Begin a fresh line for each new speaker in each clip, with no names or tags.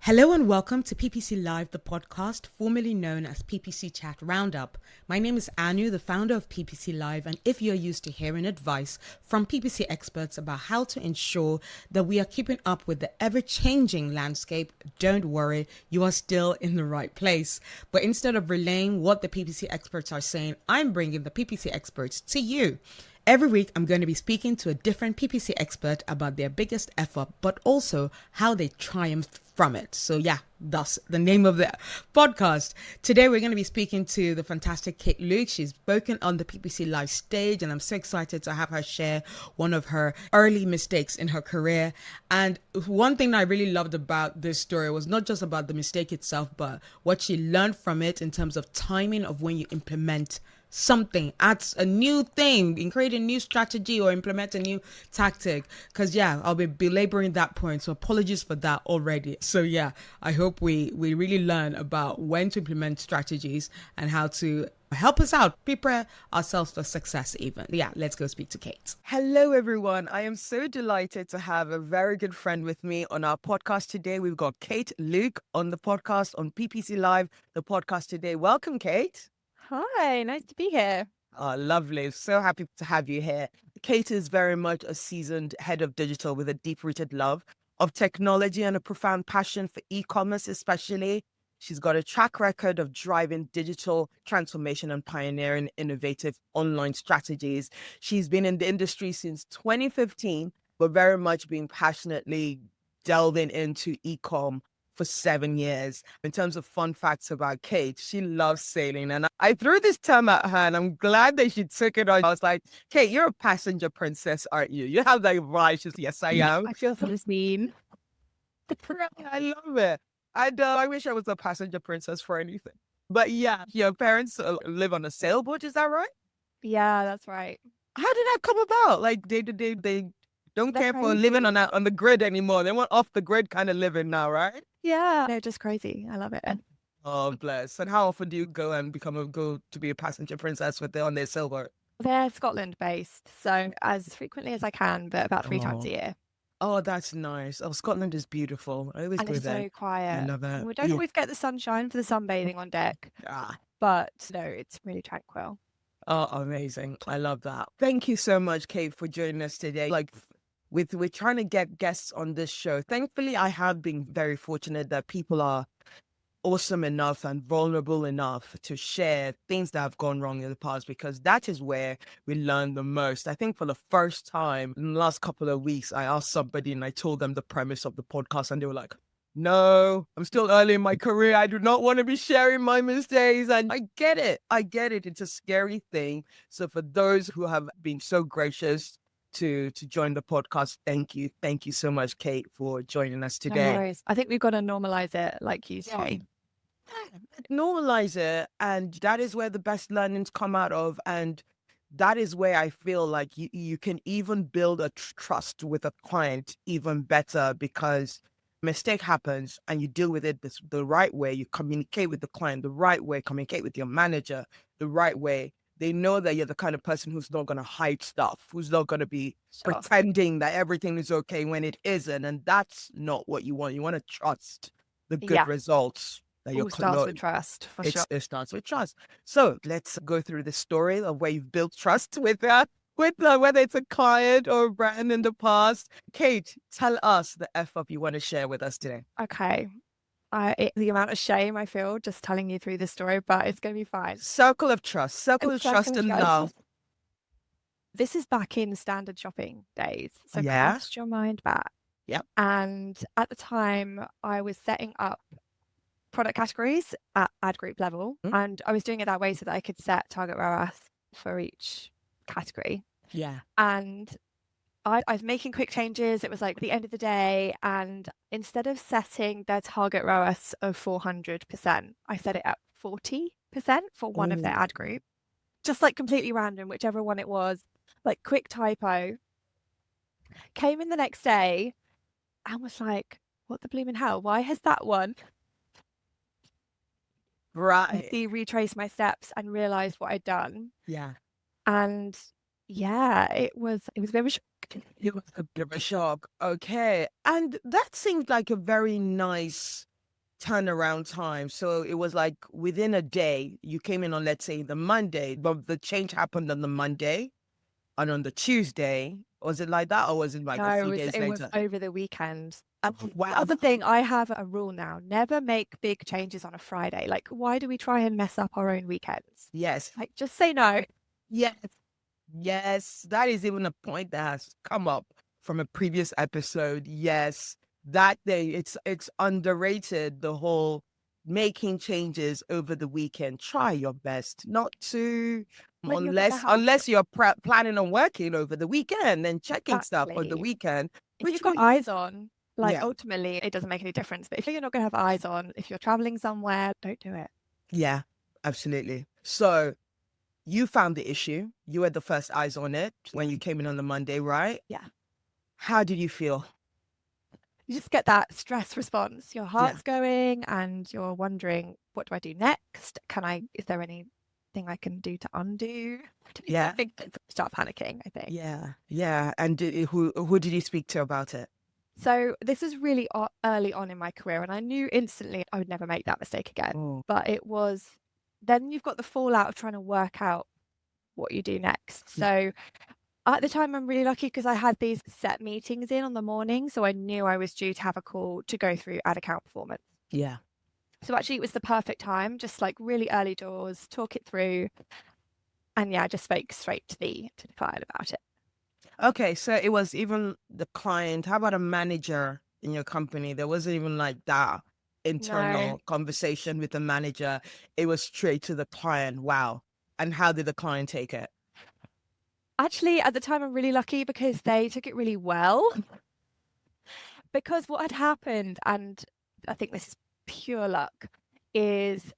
Hello and welcome to PPC Live The Podcast, formerly known as PPC Chat Roundup. My name is Anu, the founder of PPC Live, and if you're used to hearing advice from PPC experts about how to ensure that we are keeping up with the ever-changing landscape, don't worry, you are still in the right place. But instead of relaying what the PPC experts are saying, I'm bringing the PPC experts to you. Every week, I'm going to be speaking to a different PPC expert about their biggest F-up, but also how they triumphed from it. So yeah, thus the name of the podcast. Today, we're going to be speaking to the fantastic Kate Luke. She's spoken on the PPC Live stage, and I'm so excited to have her share one of her early mistakes in her career. And one thing that I really loved about this story was not just about the mistake itself, but what she learned from it in terms of timing of when you implement something, adds a new thing, and create a new strategy or implement a new tactic. Because yeah, I'll be belaboring that point, so apologies for that already. So yeah, I hope we really learn about when to implement strategies and how to help us out, prepare ourselves for success even. Yeah, let's go speak to Kate.
Hello, everyone. I am so delighted to have a very good friend with me on our podcast today. We've got Kate Luke on the podcast on PPC Live, the podcast today. Welcome, Kate.
Hi, nice to be here.
Oh, lovely. So happy to have you here. Kate is very much a seasoned head of digital with a deep-rooted love of technology and a profound passion for e-commerce, especially. She's got a track record of driving digital transformation and pioneering innovative online strategies. She's been in the industry since 2015, but very much been passionately delving into e-com for 7 years. In terms of fun facts about Kate, she loves sailing. And I threw this term at her and I'm glad that she took it on. I was like, Kate, you're a passenger princess, aren't you? You have that vibe. She's, yes, I am.
I feel so mean.
I love it. I wish I was a passenger princess for anything. But yeah, your parents live on a sailboat, is that right?
Yeah, that's right.
How did that come about? Like they don't
They're
care for
crazy.
living on the grid anymore. They want off the grid kind of living now, right?
Yeah, they're just crazy. I love it.
Oh, bless. And how often do you go and go to be a passenger princess on their sailboat?
They're Scotland based, so as frequently as I can, but about 3 times a year.
Oh, that's nice. Oh, Scotland is beautiful. I always
And
go
it's
there.
so quiet.
I love it.
We don't always get the sunshine for the sunbathing on deck, but no, it's really tranquil.
Oh, amazing. I love that. Thank you so much, Kate, for joining us today. We're trying to get guests on this show. Thankfully, I have been very fortunate that people are awesome enough and vulnerable enough to share things that have gone wrong in the past, because that is where we learn the most. I think for the first time in the last couple of weeks, I asked somebody and I told them the premise of the podcast and they were like, no, I'm still early in my career. I do not want to be sharing my mistakes. And I get it. It's a scary thing. So for those who have been so gracious to join the podcast, thank you so much, Kate, for joining us
No
today.
worries. I think we've got to normalize it, like you say.
Normalize it, and that is where the best learnings come out of, and that is where I feel like you can even build a trust with a client even better, because mistake happens and you deal with it the right way. You communicate with the client the right way, communicate with your manager the right way. They know that you're the kind of person who's not going to hide stuff, who's not going to be pretending that everything is okay when it isn't. And that's not what you want. You want to trust the good results that you're
starts with trust, for sure.
It starts with trust. So let's go through the story of where you've built trust with whether it's a client or a brand in the past. Kate, tell us the F-up you want to share with us today.
Okay. The amount of shame I feel just telling you through this story, but it's going to be fine.
Circle of trust and love.
This is back in standard shopping days. So cast your mind back.
Yep.
And at the time, I was setting up product categories at ad group level. And I was doing it that way so that I could set target ROAS for each category.
Yeah.
And I was making quick changes. It was like the end of the day. And instead of setting their target ROAS of 400%, I set it at 40% for one of their ad group. Just like completely random, whichever one it was, like quick typo. Came in the next day and was like, what the blooming hell? Why has that one?
Right.
I retraced my steps and realized what I'd done.
Yeah.
And yeah, it was a bit of a shock.
It was a bit of a shock. Okay. And that seemed like a very nice turnaround time. So it was like within a day, you came in on, let's say, the Monday, but the change happened on the Monday, and on the Tuesday, was it like that, or was it like a
No,
few days
it was
later?
over the weekend.
Wow.
The other thing, I have a rule now: never make big changes on a Friday. Like, why do we try and mess up our own weekends?
Yes.
Like, just say no.
Yes. Yes. That is even a point that has come up from a previous episode. Yes. That day, it's underrated, the whole making changes over the weekend. Try your best not to,
When you're gonna have
unless you're planning on working over the weekend and checking stuff on the
exactly.
weekend.
If you've got eyes on, like
Yeah.
ultimately it doesn't make any difference. But if you're not gonna have eyes on, if you're traveling somewhere, don't do it.
Yeah, absolutely. So you found the issue. You had the first eyes on it when you came in on the Monday, right?
Yeah.
How did you feel?
You just get that stress response. Your heart's going and you're wondering, what do I do next? Is there anything I can do to undo?
Yeah.
I think start panicking, I think.
Yeah. Yeah. And who did you speak to about it?
So this is really early on in my career, and I knew instantly I would never make that mistake again.
Oh.
But it was, then you've got the fallout of trying to work out what you do next. So at the time, I'm really lucky because I had these set meetings in on the morning. So I knew I was due to have a call to go through ad account performance.
Yeah.
So actually it was the perfect time, just like really early doors, talk it through. And yeah, I just spoke straight to the client about it.
Okay. So it was even the client. How about a manager in your company? There wasn't even like that internal conversation with the manager. It was straight to the client. Wow. And how did the client take it?
Actually, at the time, I'm really lucky because they took it really well. Because what had happened, and I think this is pure luck, is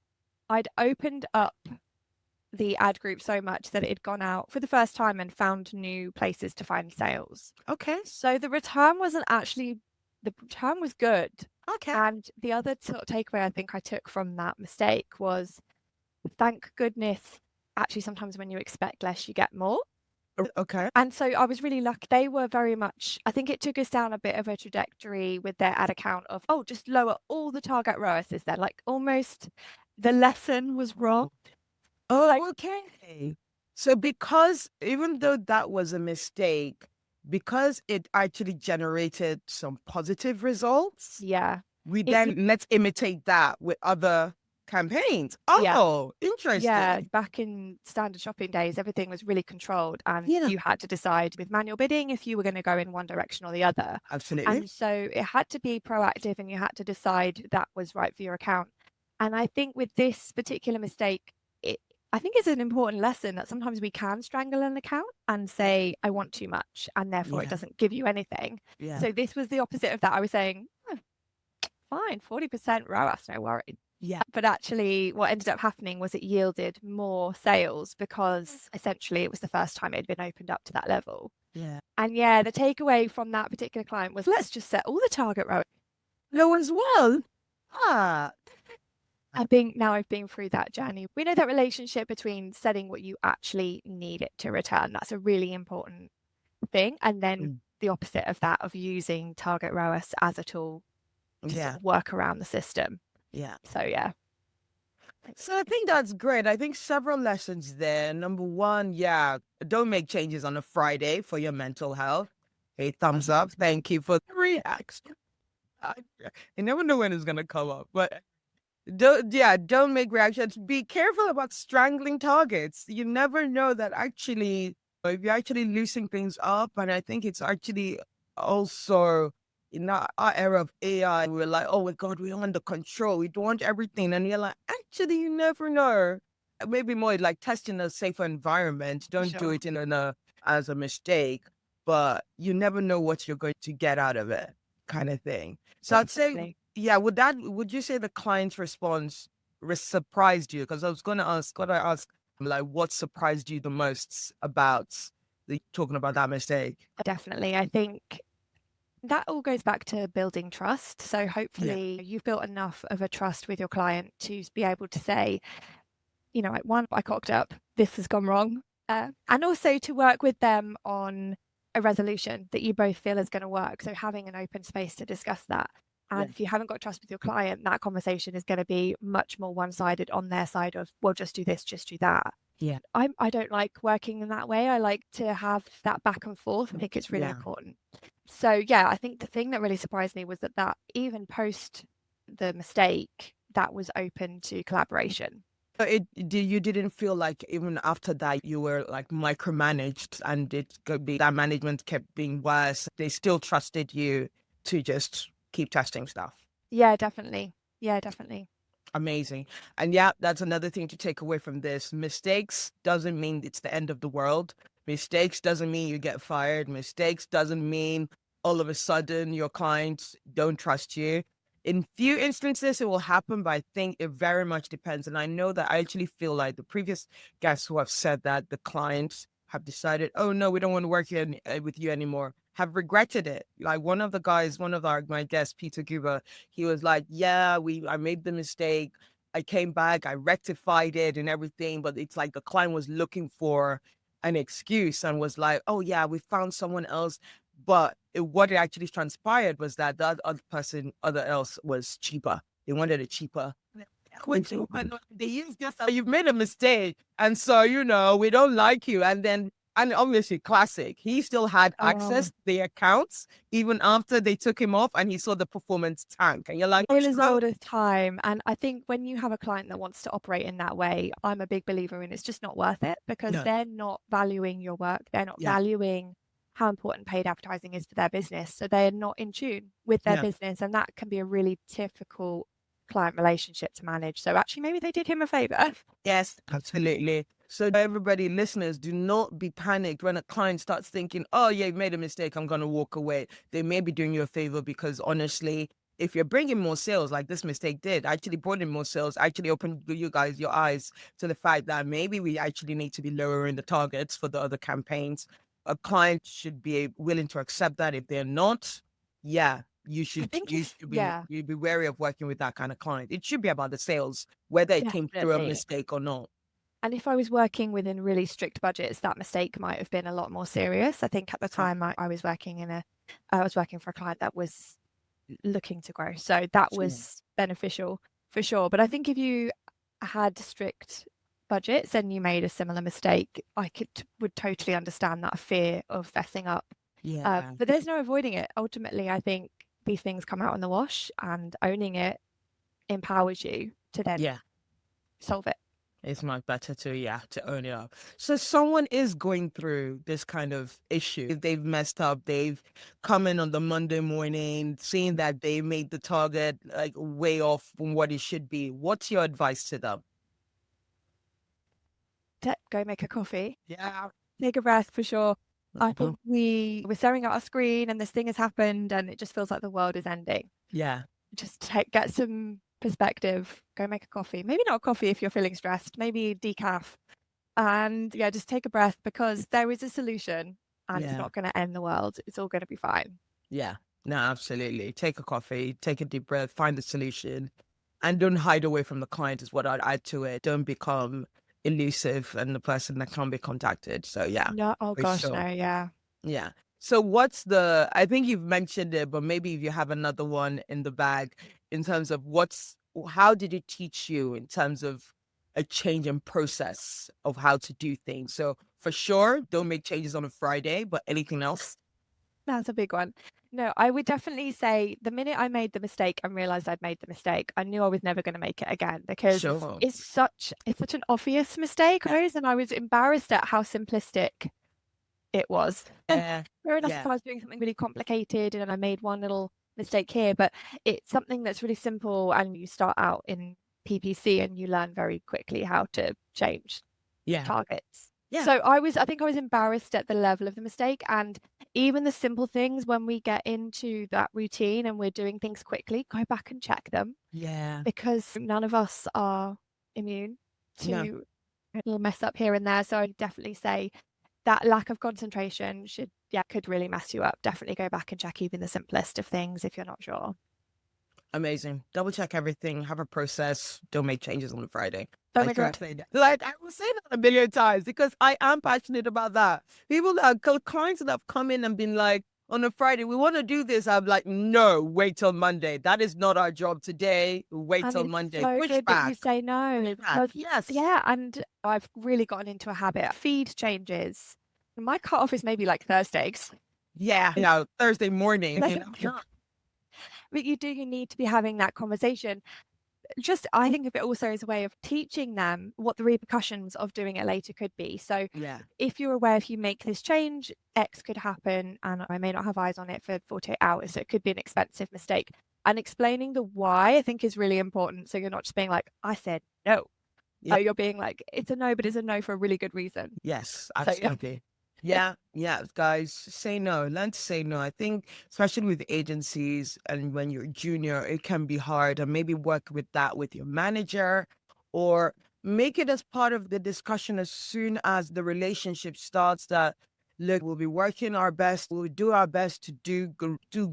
I'd opened up the ad group so much that it had gone out for the first time and found new places to find sales.
Okay.
So the return was good.
Okay.
And the other sort of takeaway I think I took from that mistake was, thank goodness, actually sometimes when you expect less, you get more.
Okay.
And so I was really lucky. They were very much, I think it took us down a bit of a trajectory with their ad account of, just lower all the target ROAS is there. Like almost the lesson was wrong.
Oh, okay. So because even though that was a mistake, because it actually generated some positive results,
Yeah.
let's imitate that with other campaigns.
Yeah.
Oh, interesting.
Yeah, back in standard shopping days, everything was really controlled and you had to decide with manual bidding if you were going to go in one direction or the other.
Absolutely.
And so it had to be proactive and you had to decide that was right for your account. And I think with this particular mistake, I think it's an important lesson that sometimes we can strangle an account and say, I want too much, and therefore it doesn't give you anything.
Yeah.
So this was the opposite of that. I was saying, fine, 40% ROAS, no worries.
Yeah.
But actually what ended up happening was it yielded more sales because essentially it was the first time it had been opened up to that level.
Yeah.
And yeah, the takeaway from that particular client was, let's just set all the target ROAS
low as well.
I think now I've been through that journey. We know that relationship between setting what you actually need it to return. That's a really important thing. And then the opposite of that, of using target ROAS as a tool to sort of work around the system.
Yeah.
So yeah.
So I think that's great. I think several lessons there. Number one, don't make changes on a Friday for your mental health. Hey, thumbs up. Thank you for the reaction. I never know when it's gonna come up, but don't make reactions. Be careful about strangling targets. You never know that actually, if you're actually loosening things up, and I think it's actually also in our era of AI, we're like, oh my God, we're under control. We don't want everything. And you're like, actually, you never know. Maybe more like testing a safer environment. Don't do it as a mistake, but you never know what you're going to get out of it, kind of thing. So I'd say, would you say the client's response surprised you? Because I was going to ask, like, what surprised you the most about talking about that mistake?
Definitely. I think that all goes back to building trust. So hopefully you've built enough of a trust with your client to be able to say, like, one, I cocked up, this has gone wrong. And also to work with them on a resolution that you both feel is going to work. So having an open space to discuss that. And if you haven't got trust with your client, that conversation is going to be much more one-sided on their side of, well, just do this, just do that.
Yeah.
I don't like working in that way. I like to have that back and forth. I think it's really important. So yeah, I think the thing that really surprised me was that even post the mistake, that was open to collaboration.
You didn't feel like even after that you were like micromanaged, and it could be that management kept being worse. They still trusted you to just keep testing stuff.
Yeah, definitely. Yeah, definitely.
Amazing. And yeah, that's another thing to take away from this. Mistakes doesn't mean it's the end of the world. Mistakes doesn't mean you get fired. Mistakes doesn't mean all of a sudden your clients don't trust you. In few instances, it will happen, but I think it very much depends. And I know that I actually feel like the previous guests who have said that the clients have decided, oh, no, we don't want to work with you anymore, have regretted it. Like one of the guys, my guests, Peter Guba, he was like, yeah, I made the mistake. I came back, I rectified it and everything. But it's like the client was looking for an excuse and was like, oh, yeah, we found someone else. But what it actually transpired was that the other else was cheaper. They wanted it cheaper. They used just, you've made a mistake. And so, we don't like you. And obviously classic, he still had access to the accounts even after they took him off, and he saw the performance tank. And you're like,
it is all the time. And I think when you have a client that wants to operate in that way, I'm a big believer in it's just not worth it, because they're not valuing your work. They're not valuing how important paid advertising is to their business. So they're not in tune with their business. And that can be a really difficult client relationship to manage. So actually, maybe they did him a favor.
Yes, absolutely. So everybody, listeners, do not be panicked when a client starts thinking, oh, yeah, you made a mistake, I'm going to walk away. They may be doing you a favor, because honestly, if you're bringing more sales like this mistake did, actually brought in more sales, actually opened you guys your eyes to the fact that maybe we actually need to be lowering the targets for the other campaigns. A client should be willing to accept that. If they're not, you should be wary of working with that kind of client. It should be about the sales, whether it came through a mistake or not.
And if I was working within really strict budgets, that mistake might have been a lot more serious. I think at the time I was working for a client that was looking to grow. So that was beneficial for sure. But I think if you had strict budgets and you made a similar mistake, I would totally understand that fear of messing up. But there's no avoiding it. Ultimately, I think these things come out in the wash, and owning it empowers you to then solve it.
It's much better to own it up. So someone is going through this kind of issue. If they've messed up, they've come in on the Monday morning, seeing that they made the target like way off from what it should be. What's your advice to them?
Go make a coffee.
Yeah.
Take a breath for sure. I think we're staring at our screen and this thing has happened and it just feels like the world is ending.
Yeah.
Just get some perspective. Go make a coffee. Maybe not a coffee if you're feeling stressed. Maybe decaf. And just take a breath, because there is a solution, and it's not going to end the world. It's all going to be fine.
Yeah. No, absolutely. Take a coffee, take a deep breath, find the solution, and don't hide away from the client is what I'd add to it. Don't become elusive and the person that can't be contacted. So
no,
yeah. So I think you've mentioned it, but maybe if you have another one in the bag in terms of how did it teach you in terms of a change in process of how to do things? So for sure, don't make changes on a Friday, but anything else?
That's a big one. No, I would definitely say the minute I made the mistake and realized I'd made the mistake, I knew I was never going to make it again, because it's such an obvious mistake, and I was embarrassed at how simplistic it was. Fair enough if I was doing something really complicated and I made one little mistake here, but it's something that's really simple, and you start out in PPC and you learn very quickly how to change targets. Yeah. So I think I was embarrassed at the level of the mistake, and even the simple things when we get into that routine and we're doing things quickly, go back and check them.
Yeah.
Because none of us are immune to a little mess up here and there. So I'd definitely say that lack of concentration could really mess you up. Definitely go back and check even the simplest of things if you're not sure.
Amazing. Double check everything. Have a process. Don't make changes on a Friday.
Oh my God.
Like, I will say that a million times because I am passionate about that. Clients that have come in and been like, on a Friday. We want to do this. I'm like, no, wait till Monday. That is not our job today. Wait
And
till
it's
Monday.
so
Push
good that you
back.
say no.
Push back.
Because,
Yes.
yeah, and I've really gotten into a habit. Feed changes. My cutoff is maybe like Thursdays.
Yeah. Thursday morning.
But you need to be having that conversation. Just, I think of it also as a way of teaching them what the repercussions of doing it later could be. So
Yeah.
if you're aware, if you make this change, X could happen, and I may not have eyes on it for 48 hours. So it could be an expensive mistake. And explaining the why, I think, is really important. So you're not just being like, I said no.
Yeah.
You're being like, it's a no, but it's a no for a really good reason.
Yes, absolutely. Yeah, guys, say no. Learn to say no. I think, especially with agencies and when you're junior, it can be hard. And maybe work with that with your manager, or make it as part of the discussion as soon as the relationship starts. That, look, we'll be working our best. We'll do our best to do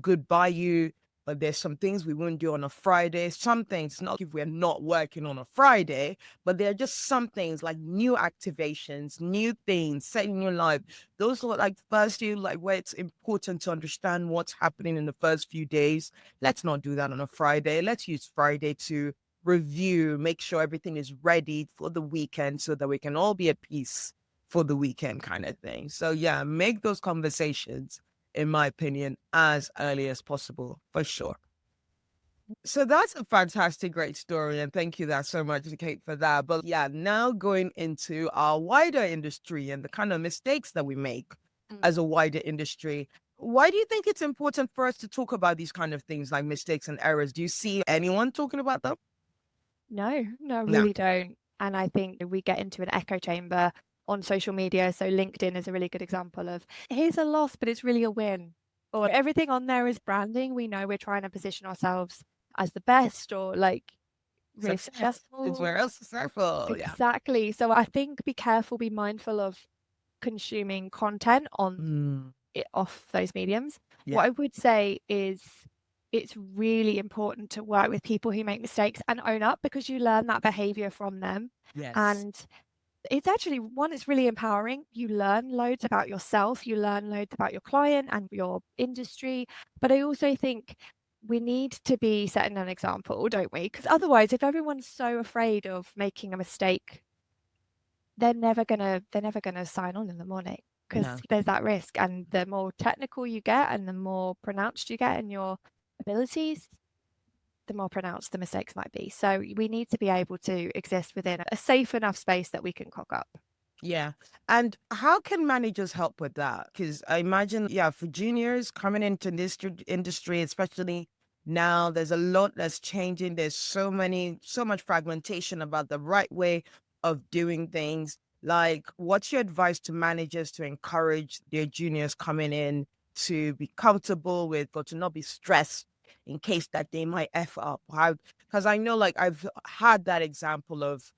good by you. But there's some things we wouldn't do on a Friday. Some things, not if we're not working on a Friday, but there are just some things like new activations, new things, setting your life. Those are like first few, like where it's important to understand what's happening in the first few days. Let's not do that on a Friday. Let's use Friday to review, make sure everything is ready for the weekend so that we can all be at peace for the weekend kind of thing. So yeah, make those conversations, in my opinion, as early as possible, for sure. So that's a fantastic, great story. And thank you so much, Kate, for that. But yeah, now going into our wider industry and the kind of mistakes that we make as a wider industry. Why do you think it's important for us to talk about these kind of things like mistakes and errors? Do you see anyone talking about them?
No, I really don't. And I think we get into an echo chamber on social media. So LinkedIn is a really good example of, here's a loss, but it's really a win. Or everything on there is branding. We know we're trying to position ourselves as the best, or like really successful.
It's where else successful.
Exactly. Yeah. So I think be careful, be mindful of consuming content on it off those mediums. Yeah. What I would say is it's really important to work with people who make mistakes and own up, because you learn that behavior from them.
Yes.
And it's actually, one, it's really empowering. You learn loads about yourself, you learn loads about your client and your industry. But I also think we need to be setting an example, don't we? Because otherwise, if everyone's so afraid of making a mistake, they're never gonna sign on in the morning, because there's that risk. And the more technical you get and the more pronounced you get in your abilities, the more pronounced the mistakes might be. So we need to be able to exist within a safe enough space that we can cock up.
Yeah. And how can managers help with that? Because I imagine, for juniors coming into this industry, especially now, there's a lot that's changing. There's so much fragmentation about the right way of doing things. Like, what's your advice to managers to encourage their juniors coming in to be comfortable with, or to not be stressed in case that they might F up? Because I know, like, I've had that example of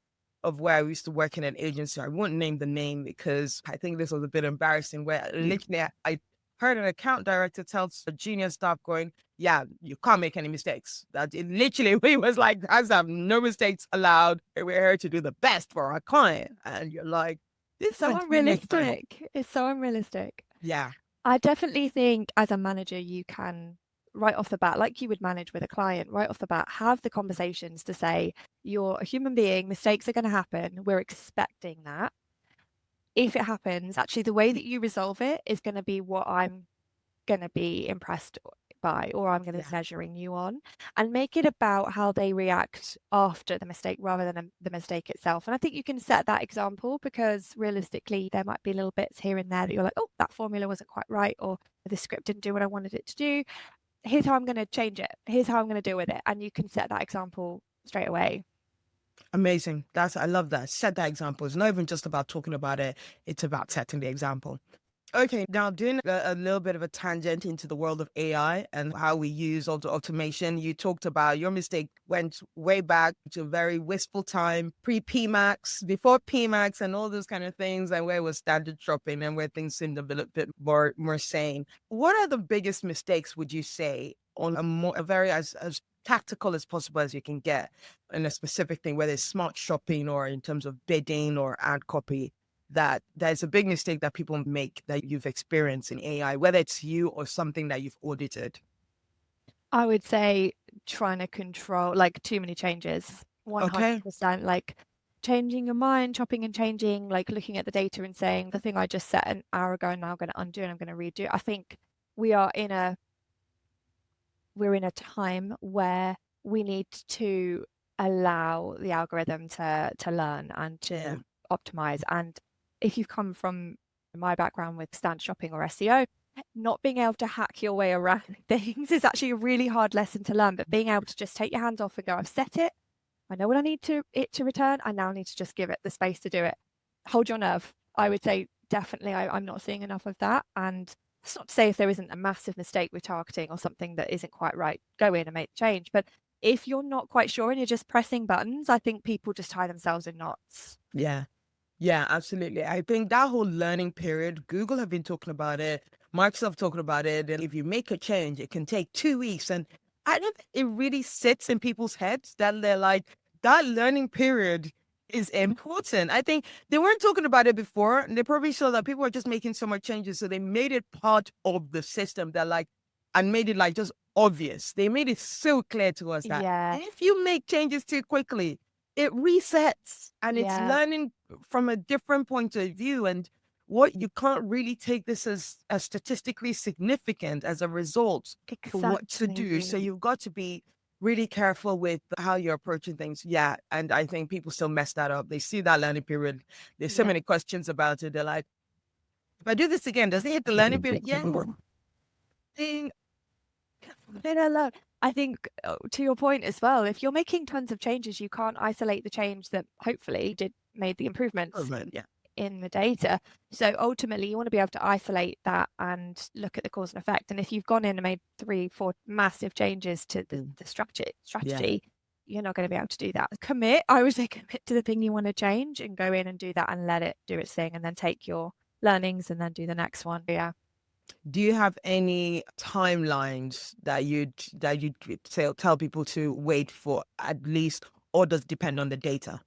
where I used to work in an agency. I won't name the name because I think this was a bit embarrassing, where literally I heard an account director tell the junior staff going, yeah, you can't make any mistakes. That it literally, we was like, guys, have no mistakes allowed. We're here to do the best for our client. And you're like, this is
so unrealistic. It's so unrealistic.
Yeah.
I definitely think as a manager, you can, right off the bat, like you would manage with a client, right off the bat, have the conversations to say, you're a human being, mistakes are going to happen. We're expecting that. If it happens, actually, the way that you resolve it is going to be what I'm going to be impressed by, or I'm going to be measuring you on, and make it about how they react after the mistake rather than the mistake itself. And I think you can set that example, because realistically, there might be little bits here and there that you're like, oh, that formula wasn't quite right, or the script didn't do what I wanted it to do. Here's how I'm going to change it. Here's how I'm going to deal with it. And you can set that example straight away.
Amazing. I love that. Set that example. It's not even just about talking about it. It's about setting the example. Okay, now doing a little bit of a tangent into the world of AI and how we use automation. You talked about your mistake went way back to a very wistful time, pre-PMAX, before PMAX and all those kind of things, and where it was standard shopping and where things seemed a bit more sane. What are the biggest mistakes, would you say, on a very as tactical as possible as you can get in a specific thing, whether it's smart shopping or in terms of bidding or ad copy, that there's a big mistake that people make that you've experienced in AI, whether it's you or something that you've audited?
I would say trying to control, like, too many changes.
Okay.
100%. Like, changing your mind, chopping and changing, like looking at the data and saying the thing I just set an hour ago and now I'm going to undo and I'm going to redo. I think we're in a time where we need to allow the algorithm to learn and to optimize. And if you've come from my background with standard shopping or SEO, not being able to hack your way around things is actually a really hard lesson to learn. But being able to just take your hands off and go, I've set it, I know what I need it to return. I now need to just give it the space to do it. Hold your nerve. I would say definitely I'm not seeing enough of that. And it's not to say if there isn't a massive mistake with targeting or something that isn't quite right, go in and make the change. But if you're not quite sure and you're just pressing buttons, I think people just tie themselves in knots.
Yeah. Yeah, absolutely. I think that whole learning period, Google have been talking about it, Microsoft talking about it. And if you make a change, it can take 2 weeks. And I don't think it really sits in people's heads that they're like, that learning period is important. I think they weren't talking about it before, and they probably saw that people were just making so much changes. So they made it part of the system that and made it like just obvious. They made it so clear to us that if you make changes too quickly, it resets and it's learning from a different point of view. And what you can't really take this as statistically significant as a result for what to do. So you've got to be really careful with how you're approaching things. Yeah. And I think people still mess that up. They see that learning period. There's so many questions about it. They're like, if I do this again, does it hit the learning period? Yeah.
No. I think to your point as well, if you're making tons of changes, you can't isolate the change that hopefully made the improvements in the data. So ultimately, you want to be able to isolate that and look at the cause and effect. And if you've gone in and made 3-4 massive changes to the strategy, you're not going to be able to do that. I would say commit to the thing you want to change and go in and do that and let it do its thing, and then take your learnings and then do the next one. Yeah.
Do you have any timelines that you'd tell people to wait for at least, or does it depend on the data?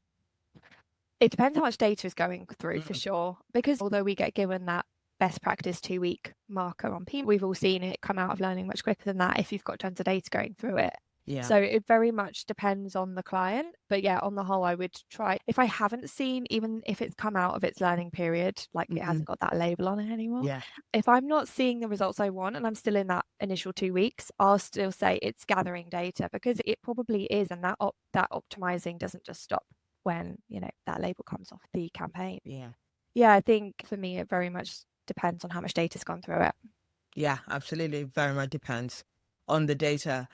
It depends how much data is going through, for sure. Because although we get given that best practice 2-week marker on people, we've all seen it come out of learning much quicker than that if you've got tons of data going through it.
Yeah.
So it very much depends on the client. But yeah, on the whole, I would try, if I haven't seen, even if it's come out of its learning period, like it hasn't got that label on it anymore.
Yeah.
If I'm not seeing the results I want and I'm still in that initial 2 weeks, I'll still say it's gathering data, because it probably is. And that optimizing doesn't just stop when, that label comes off the campaign. Yeah, I think for me, it very much depends on how much data's gone through it.
Yeah, absolutely. Very much depends on the data.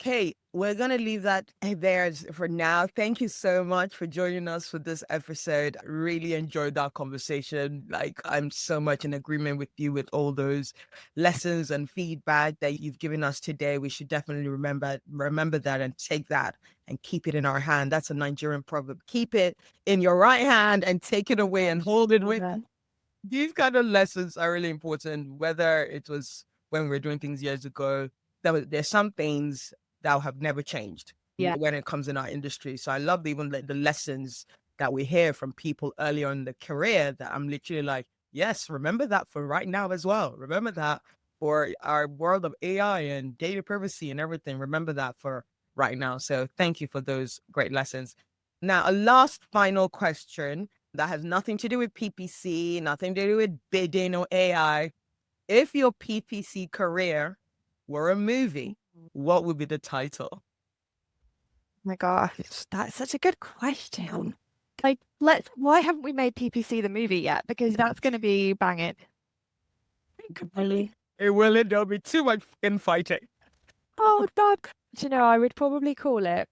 Okay, we're going to leave that there for now. Thank you so much for joining us for this episode. I really enjoyed that conversation. I'm so much in agreement with you with all those lessons and feedback that you've given us today. We should definitely remember that and take that and keep it in our hand. That's a Nigerian proverb. Keep it in your right hand and take it away and hold it with you. These kind of lessons are really important, whether it was when we were doing things years ago. There's some things that have never changed when it comes in our industry. So I love even the lessons that we hear from people earlier in the career that I'm literally like, yes, remember that for right now as well. Remember that for our world of AI and data privacy and everything. Remember that for right now. So thank you for those great lessons. Now, a last final question that has nothing to do with PPC, nothing to do with bidding or AI. If your PPC career were a movie, what would be the title?
Oh my gosh, that's such a good question. Why haven't we made PPC the movie yet? Because that's going to be banging.
It will. There'll be too much infighting.
Oh God. I would probably call it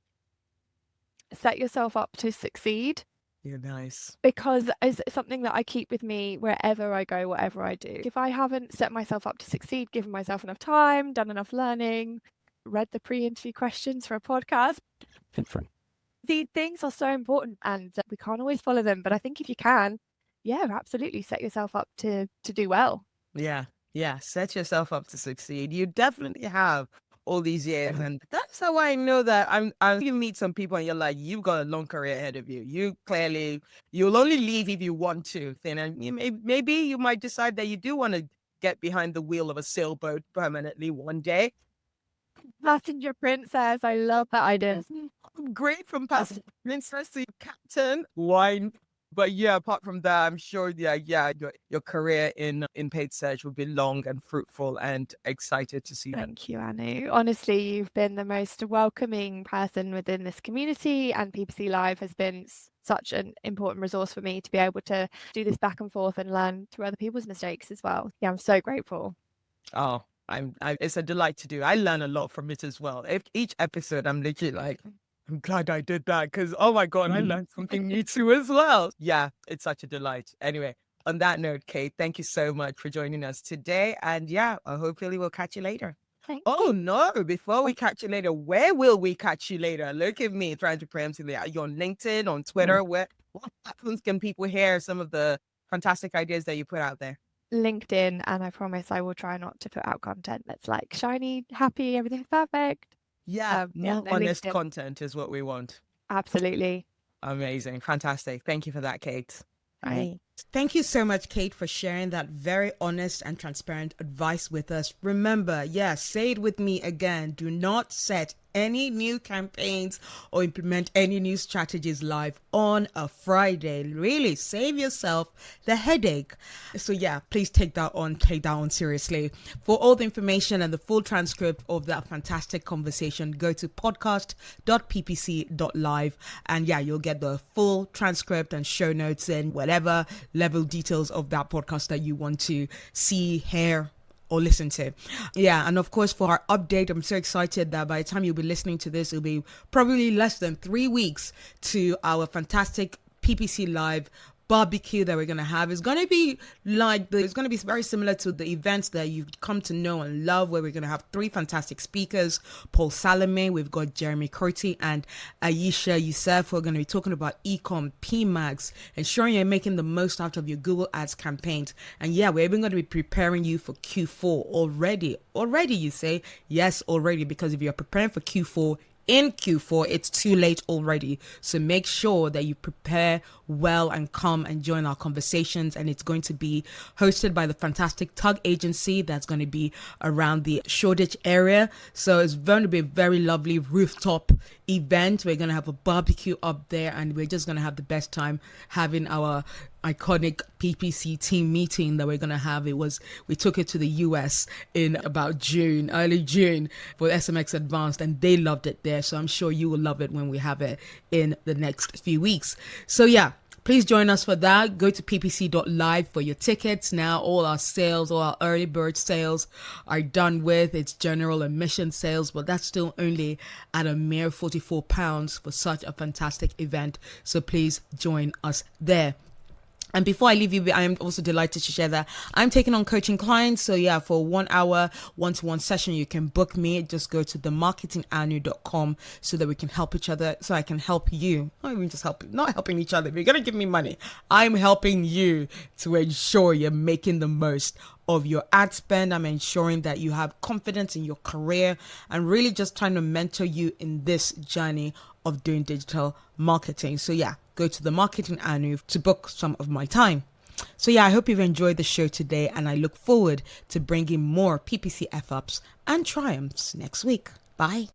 Set Yourself Up to Succeed.
You're nice.
Because it's something that I keep with me wherever I go, whatever I do. If I haven't set myself up to succeed, given myself enough time, done enough learning, read the pre-interview questions for a podcast, these things are so important and we can't always follow them. But I think if you can, absolutely set yourself up to do well.
Yeah. Set yourself up to succeed. You definitely have all these years. And that's how I know that you meet some people and you're like, you've got a long career ahead of you. You'll only leave if you want to. And maybe you might decide that you do want to get behind the wheel of a sailboat permanently one day.
Passenger princess. I love that idea.
Great, from passenger princess to captain. Wine. But yeah, apart from that, I'm sure, your career in paid search will be long and fruitful, and excited to see that.
Thank you, Anu. Honestly, you've been the most welcoming person within this community, and PPC Live has been such an important resource for me to be able to do this back and forth and learn through other people's mistakes as well. Yeah, I'm so grateful.
Oh, it's a delight to do. I learn a lot from it as well. Each episode, I'm literally like, I'm glad I did that, because, oh my God, I learned something new too as well. Yeah, it's such a delight. Anyway, on that note, Kate, thank you so much for joining us today. And yeah, hopefully we'll catch you later.
Thank you.
No, before we catch you later, where will we catch you later? Look at me trying to preemptively. Are you on LinkedIn, on Twitter? What platforms can people hear some of the fantastic ideas that you put out there?
LinkedIn, and I promise I will try not to put out content that's like shiny, happy, everything's perfect.
More honest
LinkedIn.
content is what we want.
Absolutely.
Amazing. Fantastic. Thank you for that, Kate.
Bye.
Thank you so much, Kate, for sharing that very honest and transparent advice with us. Remember, say it with me again. Do not set any new campaigns or implement any new strategies live on a Friday. Really, save yourself the headache. So please take that on seriously. For all the information and the full transcript of that fantastic conversation, go to podcast.ppc.live, and you'll get the full transcript and show notes and whatever level details of that podcast that you want to see, hear, or listen to. And of course, for our update, I'm so excited that by the time you'll be listening to this, it'll be probably less than 3 weeks to our fantastic PPC Live barbecue that we're going to have. It's going to be it's going to be very similar to the events that you've come to know and love, where we're going to have 3 fantastic speakers: Paul Salome, we've got Jeremy Curti, and Aisha Youssef, who are going to be talking about e-com, PMAX, ensuring you're making the most out of your Google Ads campaigns. And we're even going to be preparing you for Q4 already. Already, you say? Yes, already, because if you're preparing for Q4, in Q4, it's too late already. So make sure that you prepare well and come and join our conversations. And it's going to be hosted by the fantastic Tug Agency that's going to be around the Shoreditch area. So it's going to be a very lovely rooftop event. We're going to have a barbecue up there, and we're just going to have the best time having our iconic PPC team meeting that we're going to have. We took it to the US in about early June for SMX Advanced, and they loved it there. So I'm sure you will love it when we have it in the next few weeks. So please join us for that. Go to ppc.live for your tickets. Now all our sales, all our early bird sales are done with. It's general admission sales, but that's still only at a mere £44 for such a fantastic event. So please join us there. And before I leave you, I am also delighted to share that I'm taking on coaching clients. So for 1 hour, one-to-one session, you can book me. Just go to themarketinganu.com so that we can help each other. So I can help you. Not even just not helping each other. If you're going to give me money, I'm helping you to ensure you're making the most of your ad spend. I'm ensuring that you have confidence in your career, and really just trying to mentor you in this journey of doing digital marketing. So go to the Marketing Anu to book some of my time. So I hope you've enjoyed the show today, and I look forward to bringing more PPC F-ups and triumphs next week. Bye.